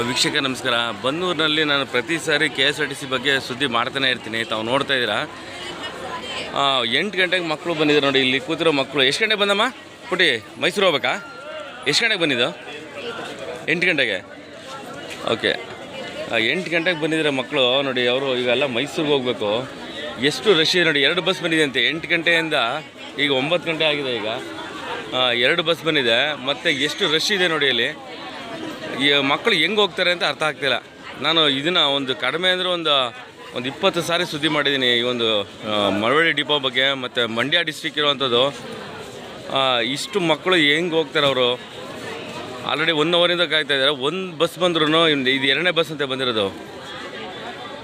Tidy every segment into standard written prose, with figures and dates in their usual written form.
ವೀಕ್ಷಕ ನಮಸ್ಕಾರ. ಬನ್ನೂರಿನಲ್ಲಿ ನಾನು ಪ್ರತಿ ಸಾರಿ KSRTC ಬಗ್ಗೆ ಸುದ್ದಿ ಮಾಡ್ತಾನೆ ಇರ್ತೀನಿ. ತಾವು ನೋಡ್ತಾ ಇದ್ದೀರಾ 8 ಗಂಟೆಗೆ ಮಕ್ಕಳು ಬಂದಿದ್ದಾರೆ ನೋಡಿ. ಇಲ್ಲಿ ಕೂತಿರೋ ಮಕ್ಕಳು ಎಷ್ಟು ಗಂಟೆಗೆ ಬಂದಮ್ಮ ಪುಟಿ? ಮೈಸೂರು ಹೋಗ್ಬೇಕಾ? ಎಷ್ಟು ಗಂಟೆಗೆ ಬಂದಿದ್ದು? 8 ಗಂಟೆಗೆ. ಓಕೆ, 8 ಗಂಟೆಗೆ ಬಂದಿದ್ದಾರೆ ಮಕ್ಕಳು ನೋಡಿ. ಅವರು ಈಗೆಲ್ಲ ಮೈಸೂರಿಗೆ ಹೋಗಬೇಕು. ಎಷ್ಟು ರಶ್ ಇದೆ ನೋಡಿ. 2 ಬಸ್ ಬಂದಿದೆ ಅಂತೆ 8 ಗಂಟೆಯಿಂದ. ಈಗ 9 ಗಂಟೆ ಆಗಿದೆ. ಈಗ 2 ಬಸ್ ಬಂದಿದೆ. ಮತ್ತು ಎಷ್ಟು ರಶ್ ಇದೆ ನೋಡಿ. ಇಲ್ಲಿ ಈ ಮಕ್ಕಳು ಹೆಂಗೆ ಹೋಗ್ತಾರೆ ಅಂತ ಅರ್ಥ ಆಗ್ತಿಲ್ಲ. ನಾನು ಇದನ್ನು ಒಂದು ಕಡಿಮೆ ಅಂದರೆ ಒಂದು 20 ಸಾರಿ ಸುದ್ದಿ ಮಾಡಿದ್ದೀನಿ ಈ ಒಂದು ಮಳವಳ್ಳಿ ಡಿಪೋ ಬಗ್ಗೆ ಮತ್ತು ಮಂಡ್ಯ ಡಿಸ್ಟ್ರಿಕ್ ಇರುವಂಥದ್ದು. ಇಷ್ಟು ಮಕ್ಕಳು ಹೆಂಗೆ ಹೋಗ್ತಾರೆ ಅವರು? ಆಲ್ರೆಡಿ 1 ಅವರಿಂದ ಕಾಯ್ತಾ ಇದ್ದಾರೆ. ಒಂದು ಬಸ್ ಬಂದ್ರೂ ಇದು 2ನೇ ಬಸ್ ಅಂತ ಬಂದಿರೋದು.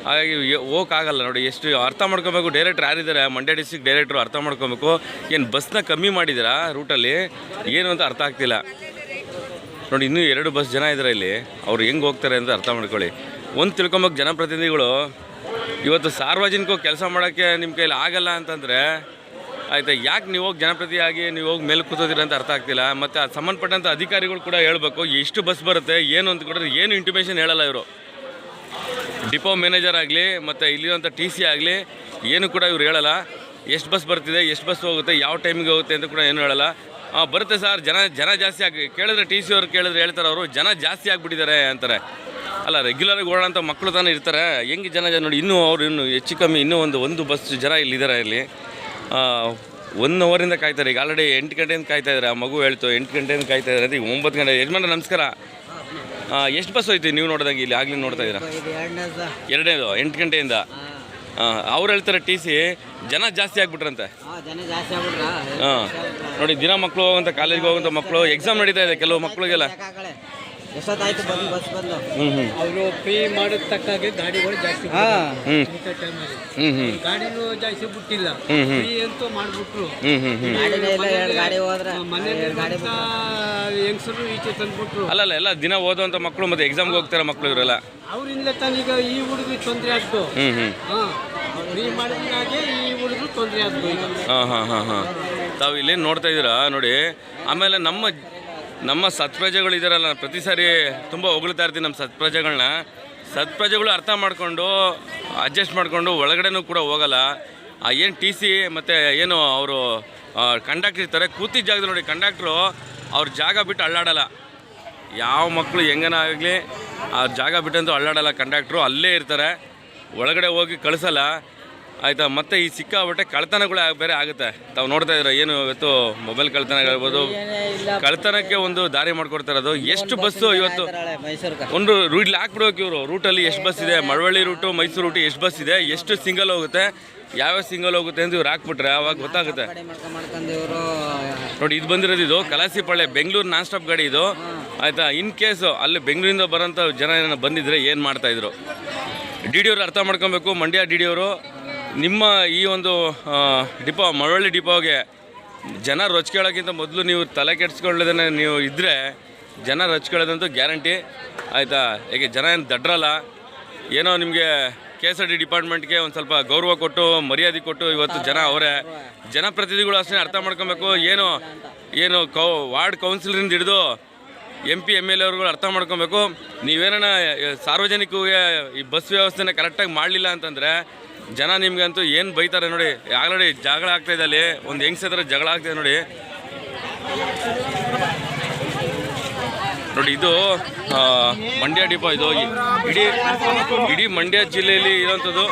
ಹಾಗಾಗಿ ಹೋಗೋಕ್ಕಾಗಲ್ಲ ನೋಡಿ. ಎಷ್ಟು ಅರ್ಥ ಮಾಡ್ಕೊಬೇಕು. ಡೈರೆಕ್ಟ್ರ್ ಯಾರಿದ್ದಾರೆ, ಮಂಡ್ಯ ಡಿಸ್ಟ್ರಿಕ್ಟ್ ಡೈರೆಕ್ಟ್ರು ಅರ್ಥ ಮಾಡ್ಕೊಬೇಕು. ಏನು ಬಸ್ನ ಕಮ್ಮಿ ಮಾಡಿದ್ದೀರಾ ರೂಟಲ್ಲಿ ಏನು ಅಂತ ಅರ್ಥ ಆಗ್ತಿಲ್ಲ ನೋಡಿ. ಇನ್ನೂ 2 ಬಸ್ ಜನ ಇದ್ದಾರೆ ಇಲ್ಲಿ. ಅವ್ರು ಹೆಂಗೆ ಹೋಗ್ತಾರೆ ಅಂತ ಅರ್ಥ ಮಾಡ್ಕೊಳ್ಳಿ. ಒಂದು ತಿಳ್ಕೊಬೇಕು, ಜನಪ್ರತಿನಿಧಿಗಳು ಇವತ್ತು ಸಾರ್ವಜನಿಕವಾಗಿ ಕೆಲಸ ಮಾಡೋಕ್ಕೆ ನಿಮ್ಮ ಕೈಲಿ ಆಗಲ್ಲ ಅಂತಂದರೆ ಆಯಿತಾ, ಯಾಕೆ ನೀವು ಹೋಗಿ ಜನಪ್ರತಿಯಾಗಿ ನೀವು ಹೋಗಿ ಮೇಲೆ ಕೂತೋದಿರ ಅಂತ ಅರ್ಥ ಆಗ್ತಿಲ್ಲ. ಮತ್ತು ಸಂಬಂಧಪಟ್ಟಂಥ ಅಧಿಕಾರಿಗಳು ಕೂಡ ಹೇಳಬೇಕು ಎಷ್ಟು ಬಸ್ ಬರುತ್ತೆ ಏನು ಅಂತ ಕೊಟ್ಟರೆ ಏನು ಇಂಟಿಮೇಷನ್ ಹೇಳಲ್ಲ ಇವರು. ಡಿಪೋ ಮ್ಯಾನೇಜರ್ ಆಗಲಿ ಮತ್ತು ಇಲ್ಲಿರುವಂಥ TC ಆಗಲಿ ಏನು ಕೂಡ ಇವ್ರು ಹೇಳಲ್ಲ. ಎಷ್ಟು ಬಸ್ ಬರ್ತಿದೆ, ಎಷ್ಟು ಬಸ್ ಹೋಗುತ್ತೆ, ಯಾವ ಟೈಮಿಗೆ ಹೋಗುತ್ತೆ ಅಂತ ಕೂಡ ಏನು ಹೇಳಲ್ಲ. ಬರುತ್ತೆ ಸರ್, ಜನ ಜಾಸ್ತಿ ಆಗಿ ಕೇಳಿದ್ರೆ TC ಅವ್ರು ಕೇಳಿದ್ರೆ ಹೇಳ್ತಾರೆ ಅವರು ಜನ ಜಾಸ್ತಿ ಆಗಿಬಿಟ್ಟಿದ್ದಾರೆ ಅಂತಾರೆ. ಅಲ್ಲ, ರೆಗ್ಯುಲರಾಗಿ ಓಡೋಂಥ ಮಕ್ಕಳು ತಾನೇ ಇರ್ತಾರೆ. ಹೆಂಗೆ ಜನ ನೋಡಿ. ಇನ್ನೂ ಅವ್ರು ಇನ್ನೂ ಹೆಚ್ಚು ಕಮ್ಮಿ ಇನ್ನೂ ಒಂದು ಬಸ್ ಜನ ಇಲ್ಲಿದ್ದಾರೆ. ಇಲ್ಲಿ 1 ಅವರಿಂದ ಕಾಯ್ತಾರೆ. ಈಗ ಆಲ್ರೆಡಿ 8 ಗಂಟೆಯಿಂದ ಕಾಯ್ತಾ ಇದ್ದಾರೆ. ಆ ಮಗು ಹೇಳ್ತು 8 ಗಂಟೆಯಿಂದ ಕಾಯ್ತಾ ಇದ್ದಾರೆ ಅಂತ. ಈಗ 9 ಗಂಟೆ. ಯಜಮಾನ ನಮಸ್ಕಾರ. ಎಷ್ಟು ಬಸ್ ಹೋಯ್ತು ನೀವು ನೋಡಿದಂಗೆ? ಇಲ್ಲಿ ಆಗಲಿ ನೋಡ್ತಾ ಇದ್ದೀರಾ? 2ನೇದು 8 ಗಂಟೆಯಿಂದ. ಅವ್ರು ಹೇಳ್ತಾರೆ TC ಜನ ಜಾಸ್ತಿ ಆಗ್ಬಿಟ್ರಂತೆ. ಹಾಂ ನೋಡಿ, ದಿನ ಮಕ್ಕಳು ಹೋಗುವಂಥ ಕಾಲೇಜ್ಗೆ ಹೋಗುವಂಥ ಮಕ್ಕಳು ಎಕ್ಸಾಮ್ ನಡೀತಾ ಇದೆ ಕೆಲವು ಮಕ್ಕಳಿಗೆಲ್ಲ. ಅವರು ಫ್ರೀ ಮಾಡಿದ ತಕ್ಕಾಗೆ ಗಾಡಿಗಳು ಜಾಸ್ತಿ ಗಾಡಿನೂ ಜಾಸ್ತಿ ಬಿಟ್ಟಿಲ್ಲ. ಫ್ರೀ ಅಂತೂ ಮಾಡ್ಬಿಟ್ರು. ಹೆಂಗಸರು ಈಚೆ ತಂದ್ಬಿಟ್ರು. ಅಲ್ಲ ಎಲ್ಲ ದಿನ ಓದುವಂಥ ಮಕ್ಕಳು ಮತ್ತು ಎಕ್ಸಾಮ್ಗೆ ಹೋಗ್ತಾರೆ ಮಕ್ಕಳು ಇವರೆಲ್ಲ. ಅವರಿಂದ ತಾನೀಗ ಈ ಹುಡುಗಿ ತೊಂದರೆ ಆಗ್ತು. ಫ್ರೀ ಮಾಡಿದಾಗೆ ಈ ಹುಡುಗರು ತೊಂದರೆ ಆಗ್ತು. ಹಾಂ ತಾವು ಇಲ್ಲಿ ನೋಡ್ತಾ ಇದ್ದೀರಾ ನೋಡಿ. ಆಮೇಲೆ ನಮ್ಮ ಸತ್ಪ್ರಜೆಗಳು ಇದ್ದಾರಲ್ಲ, ಪ್ರತಿ ಸಾರಿ ತುಂಬ ಹೊಗಳ್ತಾ ಇರ್ತೀನಿ ನಮ್ಮ ಸತ್ಪ್ರಜೆಗಳು ಅರ್ಥ ಮಾಡಿಕೊಂಡು ಅಡ್ಜಸ್ಟ್ ಮಾಡಿಕೊಂಡು ಒಳಗಡೆನೂ ಕೂಡ ಹೋಗಲ್ಲ. ಏನು TC ಮತ್ತು ಏನು ಅವರು ಕಂಡಕ್ಟ್ರ್ ಇರ್ತಾರೆ ಕೂತಿದ್ದ ಜಾಗದಲ್ಲಿ ನೋಡಿ. ಕಂಡಕ್ಟ್ರು ಅವ್ರ ಜಾಗ ಬಿಟ್ಟು ಅಳ್ಳಾಡಲ್ಲ. ಯಾವ ಮಕ್ಕಳು ಹೆಂಗನ ಆಗಲಿ ಆ ಜಾಗ ಬಿಟ್ಟಂತೂ ಅಳ್ಳಾಡಲ್ಲ. ಕಂಡಕ್ಟ್ರು ಅಲ್ಲೇ ಇರ್ತಾರೆ, ಒಳಗಡೆ ಹೋಗಿ ಕಳಿಸಲ್ಲ ಆಯಿತಾ. ಮತ್ತು ಈ ಸಿಕ್ಕಾಬಿಟ್ಟೆ ಕಳ್ತನಗಳು ಬೇರೆ ಆಗುತ್ತೆ. ತಾವು ನೋಡ್ತಾ ಇದ್ದೀರ ಏನು ಇವತ್ತು ಮೊಬೈಲ್ ಕಳ್ತನ ಹೇಳ್ಬೋದು. ಕಳ್ತನಕ್ಕೆ ಒಂದು ದಾರಿ ಮಾಡ್ಕೊಡ್ತಾರೆ. ಅದು ಎಷ್ಟು ಬಸ್ಸು ಇವತ್ತು ಒಂದು ಇಲ್ಲಿ ಹಾಕ್ಬಿಡೋಕೆ ಇವರು ರೂಟಲ್ಲಿ ಎಷ್ಟು ಬಸ್ ಇದೆ, ಮಳವಳ್ಳಿ ರೂಟು ಮೈಸೂರು ರೂಟು ಎಷ್ಟು ಬಸ್ ಇದೆ, ಎಷ್ಟು ಸಿಂಗಲ್ ಹೋಗುತ್ತೆ, ಯಾವ್ಯಾವ ಸಿಂಗಲ್ ಹೋಗುತ್ತೆ ಅಂತ ಇವ್ರು ಹಾಕ್ಬಿಟ್ರೆ ಅವಾಗ ಗೊತ್ತಾಗುತ್ತೆ ನೋಡಿ. ಇದು ಬಂದಿರೋದು ಇದು ಕಲಾಸಿಪಾಳ್ಯ ಬೆಂಗಳೂರು ನಾನ್ ಸ್ಟಾಪ್ ಗಾಡಿ ಇದು ಆಯಿತಾ. ಇನ್ ಕೇಸು ಅಲ್ಲಿ ಬೆಂಗಳೂರಿಂದ ಬರೋಂಥ ಜನ ಏನೋ ಬಂದಿದ್ರೆ ಏನು ಮಾಡ್ತಾಯಿದ್ರು? DD ಅವರು ಅರ್ಥ ಮಾಡ್ಕೊಬೇಕು. ಮಂಡ್ಯ DD ಅವರು ನಿಮ್ಮ ಈ ಒಂದು ಡಿಪೋ ಮಳವಳ್ಳಿ ಡಿಪೋಗೆ ಜನ ರೊಚ್ಕೊಳ್ಳೋಕ್ಕಿಂತ ಮೊದಲು ನೀವು ತಲೆ ಕೆಡ್ಸ್ಕೊಳ್ಳೋದನ್ನ ನೀವು ಇದ್ದರೆ ಜನ ರೊಚ್ಕೊಳ್ಳೋದಂತೂ ಗ್ಯಾರಂಟಿ ಆಯಿತಾ. ಏಕೆ ಜನ ಏನು ದಡ್ರಲ್ಲ. ಏನೋ ನಿಮಗೆ KSRTC ಡಿಪಾರ್ಟ್ಮೆಂಟ್ಗೆ ಒಂದು ಸ್ವಲ್ಪ ಗೌರವ ಕೊಟ್ಟು ಮರ್ಯಾದೆ ಕೊಟ್ಟು ಇವತ್ತು ಜನ ಅವರೇ. ಜನಪ್ರತಿನಿಧಿಗಳು ಅಷ್ಟೇ ಅರ್ಥ ಮಾಡ್ಕೊಬೇಕು. ಏನು ವಾರ್ಡ್ ಕೌನ್ಸಿಲರಿಂದ ಹಿಡಿದು MP MLA ಅವ್ರುಗಳು ಅರ್ಥ ಮಾಡ್ಕೊಬೇಕು. ನೀವೇನ ಸಾರ್ವಜನಿಕರಿಗೆ ಈ ಬಸ್ ವ್ಯವಸ್ಥೆನ ಕರೆಕ್ಟಾಗಿ ಮಾಡಲಿಲ್ಲ ಅಂತಂದರೆ ಜನ ನಿಮಗಂತೂ ಏನು ಬೈತಾರೆ ನೋಡಿ. ಆಲ್ರೆಡಿ ಜಗಳ ಆಗ್ತಾಯಿದೆ ಅಲ್ಲಿ. ಒಂದು ಹೆಂಗ್ಸತ್ರ ಜಗಳ ಆಗ್ತಾಯಿದೆ ನೋಡಿ. ಇದು ಮಂಡ್ಯ ಡಿಪೋ. ಇದು ಇಡೀ ಮಂಡ್ಯ ಜಿಲ್ಲೆಯಲ್ಲಿ ಇರೋಂಥದ್ದು.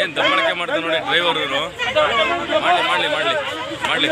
ಏನು ದಬ್ಬಾಳಿಕೆ ಮಾಡ್ತಾರೆ ನೋಡಿ ಡ್ರೈವರು. ಮಾಡಲಿ